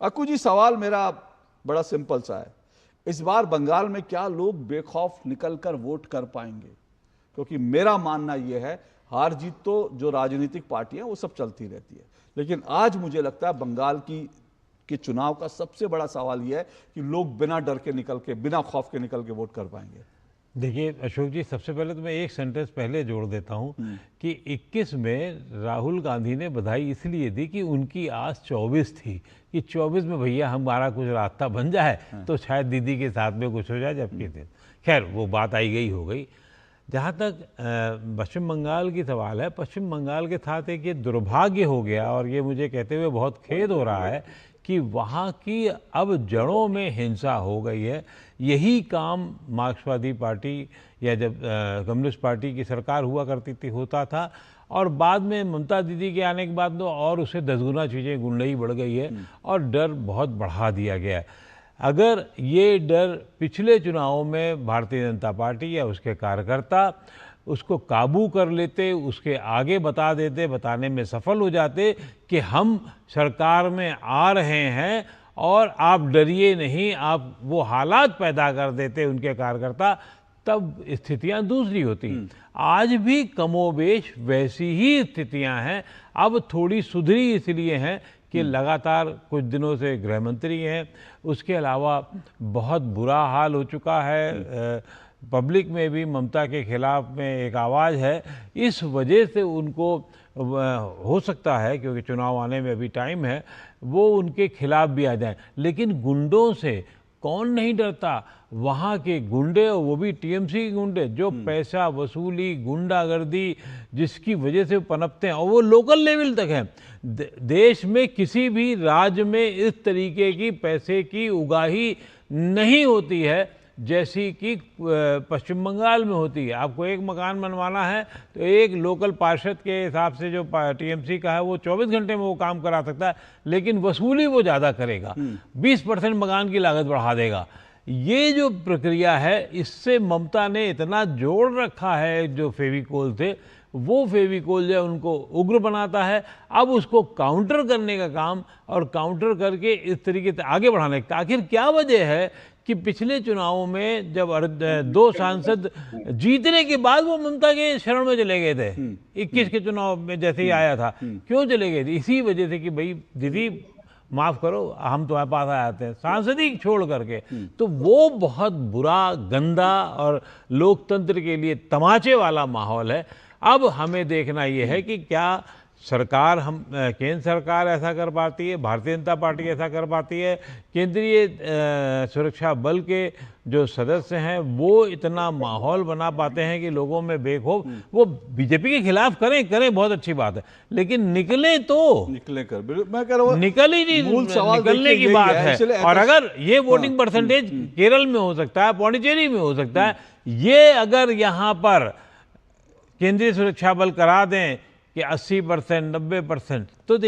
अक्कू जी, सवाल मेरा बड़ा सिंपल सा है। इस बार बंगाल में क्या लोग बेखौफ निकलकर वोट कर पाएंगे? क्योंकि मेरा मानना यह है, हार जीत तो जो राजनीतिक पार्टी है वो सब चलती रहती है, लेकिन आज मुझे लगता है बंगाल के चुनाव का सबसे बड़ा सवाल यह है कि लोग बिना डर के निकल के, बिना खौफ के निकल के वोट कर पाएंगे। देखिए अशोक जी, सबसे पहले तो मैं एक सेंटेंस पहले जोड़ देता हूं कि 21 में राहुल गांधी ने बधाई इसलिए दी कि उनकी आस 24 थी कि 24 में भैया हमारा कुछ रास्ता बन जाए तो शायद दीदी के साथ में कुछ हो जाए, जबकि दिन खैर वो बात आई गई हो गई। जहाँ तक पश्चिम बंगाल की सवाल है, पश्चिम बंगाल के साथ एक ये दुर्भाग्य हो गया और ये मुझे कहते हुए बहुत खेद हो रहा है कि वहाँ की अब जड़ों में हिंसा हो गई है। यही काम मार्क्सवादी पार्टी या जब कम्युनिस्ट पार्टी की सरकार हुआ करती थी होता था, और बाद में ममता दीदी के आने के बाद तो और उससे 10 गुना चीज़ें गुंडई बढ़ गई है और डर बहुत बढ़ा दिया गया है। अगर ये डर पिछले चुनावों में भारतीय जनता पार्टी या उसके कार्यकर्ता उसको काबू कर लेते, उसके आगे बता देते, बताने में सफल हो जाते कि हम सरकार में आ रहे हैं और आप डरिए नहीं, आप वो हालात पैदा कर देते उनके कार्यकर्ता, तब स्थितियां दूसरी होती। आज भी कमोबेश वैसी ही स्थितियां हैं, अब थोड़ी सुधरी इसलिए हैं कि लगातार कुछ दिनों से गृह मंत्री हैं, उसके अलावा बहुत बुरा हाल हो चुका है, पब्लिक में भी ममता के खिलाफ में एक आवाज़ है। इस वजह से उनको हो सकता है, क्योंकि चुनाव आने में अभी टाइम है, वो उनके खिलाफ भी आ जाए। लेकिन गुंडों से कौन नहीं डरता? वहाँ के गुंडे, वो भी टीएमसी के गुंडे, जो पैसा वसूली, गुंडागर्दी जिसकी वजह से पनपते हैं, और वो लोकल लेवल तक है। देश में किसी भी राज्य में इस तरीके की पैसे की उगाही नहीं होती है जैसी कि पश्चिम बंगाल में होती है। आपको एक मकान बनवाना है तो एक लोकल पार्षद के हिसाब से जो टीएमसी का है वो 24 घंटे में वो काम करा सकता है, लेकिन वसूली वो ज़्यादा करेगा, 20% मकान की लागत बढ़ा देगा। ये जो प्रक्रिया है, इससे ममता ने इतना जोड़ रखा है जो फेविकोल थे, वो फेविकोल जो उनको उग्र बनाता है। अब उसको काउंटर करने का काम, और काउंटर करके इस तरीके से आगे बढ़ाने का। आखिर क्या वजह है कि पिछले चुनावों में जब 2 सांसद जीतने के बाद वो ममता के शरण में चले गए थे, 21 के चुनाव में जैसे ही आया था, क्यों चले गए थे? इसी वजह से कि भाई दीदी माफ़ करो, हम तुम्हारे पास आ जाते हैं, सांसद ही छोड़ करके। तो वो बहुत बुरा, गंदा और लोकतंत्र के लिए तमाचे वाला माहौल है। अब हमें देखना ये है कि क्या सरकार, हम केंद्र सरकार ऐसा कर पाती है, भारतीय जनता पार्टी ऐसा कर पाती है, केंद्रीय सुरक्षा बल के जो सदस्य हैं वो इतना माहौल बना पाते हैं कि लोगों में बेखौफ, वो बीजेपी के खिलाफ करें बहुत अच्छी बात है, लेकिन निकले तो निकले कर, मैं कह रहा हूं निकल ही नहीं, मूल सवाल निकलने की बात है। और अगर ये वोटिंग परसेंटेज केरल में हो सकता है, पौंडीचेरी में हो सकता है, ये अगर यहाँ पर केंद्रीय सुरक्षा बल करा दें कि 80%, 90%, तो